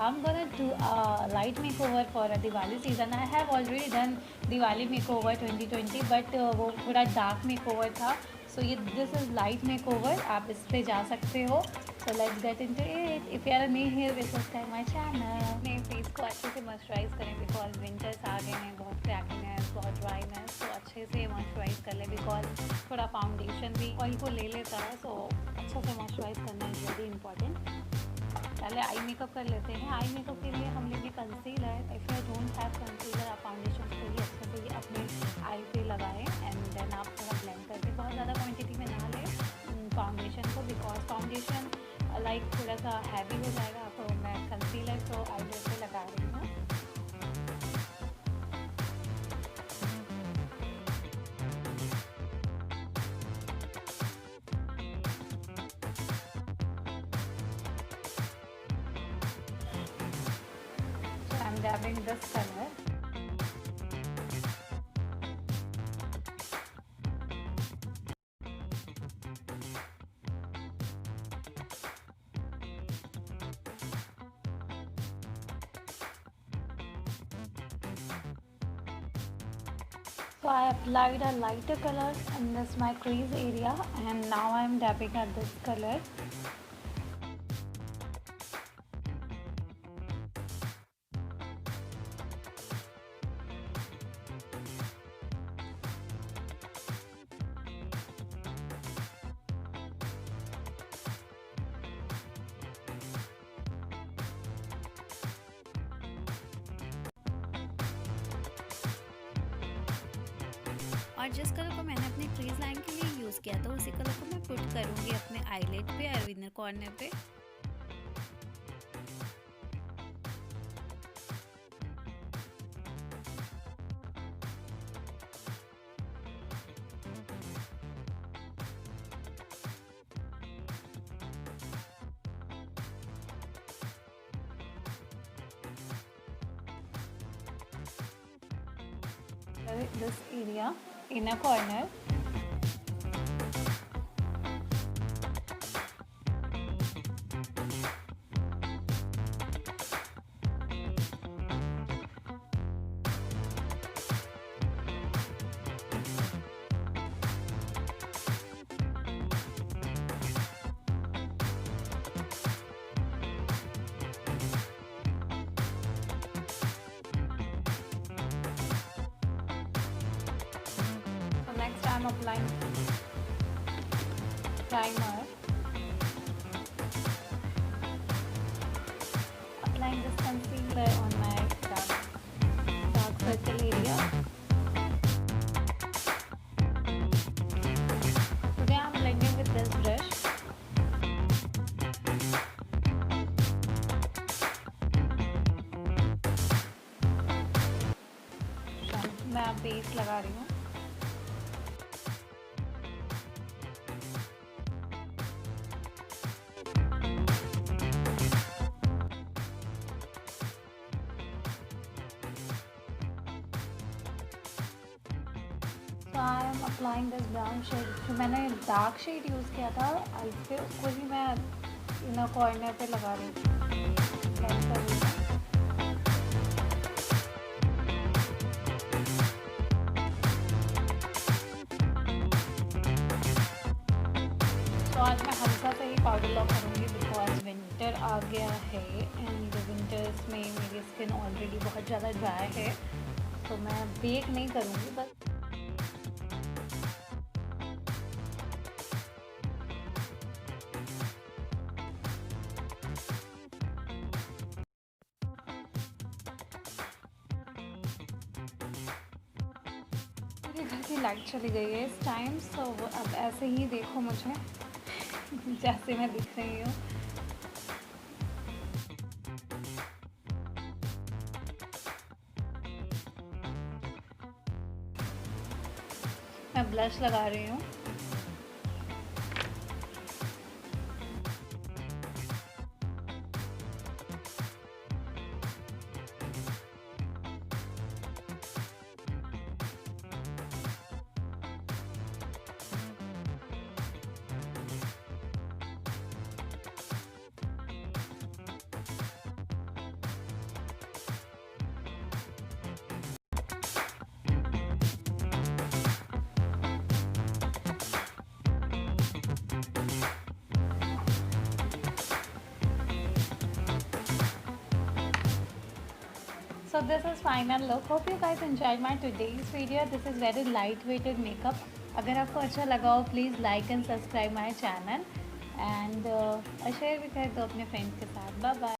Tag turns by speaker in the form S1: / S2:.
S1: I'm gonna do a light makeover for a Diwali season. I have already done Diwali makeover 2020, but वो पूरा dark makeover था. So ये this is light makeover. आप इस पे जा सकते हो. So let's get into it. If you are new here, please subscribe my channel. अपने फेस को अच्छे से मॉइस्चराइज करें बिकॉज विंटर्स आ गए हैं. बहुत क्रैकीनेस, बहुत ड्राइनेस. तो अच्छे से मॉइस्चराइज कर लें बिकॉज थोड़ा फाउंडेशन भी ऑयल को ले लेता है. सो अच्छे से मॉइस्चराइज करना इज़ वेरी इंपॉर्टेंट. पहले आई मेकअप कर लेते हैं. आई मेकअप के लिए हम लेंगे concealer. If you don't have concealer, आप फाउंडेशन को भी अच्छे से ये अपने आई पे लगाएं एंड देन आप थोड़ा ब्लेंड करके, बहुत ज़्यादा क्वांटिटी में ना लें फाउंडेशन को बिकॉज फाउंडेशन लाइक थोड़ा सा हैवी हो जाएगा. तो मैं कंसीलर को आईब्रो पे लगा रही हूँ. So I'm dabbing this color. So I applied a lighter color in this my crease area and now I am dabbing at this color.
S2: और जिस कलर को मैंने अपने क्रीज लाइन के लिए यूज़ किया था उसी कलर को मैं पुट करूँगी अपने आईलेट पे और इनर कॉर्नर पे.
S1: This area, inner corner. Next I'm applying primer. Applying this concealer on my dark circle area. Today I'm blending with this brush. मैं अब बेस लगा रही हूँ. So I am applying this brown shade. जो मैंने dark shade use किया था eyes पे, उसको ही मैं इनर कॉर्नर पे लगा रही हूँ. ब्लेंड कर रही हूँ. तो आज मैं हल्का सा ही पाउडर लॉक करूँगी बिकॉज विंटर आ गया है एंड विंटर्स में मेरी स्किन ऑलरेडी बहुत ज़्यादा ड्राई है. तो मैं बेक नहीं करूँगी, बस मेरे घर की लाइट चली गई है इस टाइम. सो अब ऐसे ही देखो मुझे जैसे मैं दिख रही हूँ. मैं ब्लश लगा रही हूँ. So this is final look. Hope you guys enjoyed my today's video. This is very light weighted makeup. अगर आपको अच्छा लगा हो please like and subscribe my channel and share भी कर दो अपने फ्रेंड्स के साथ. Bye bye.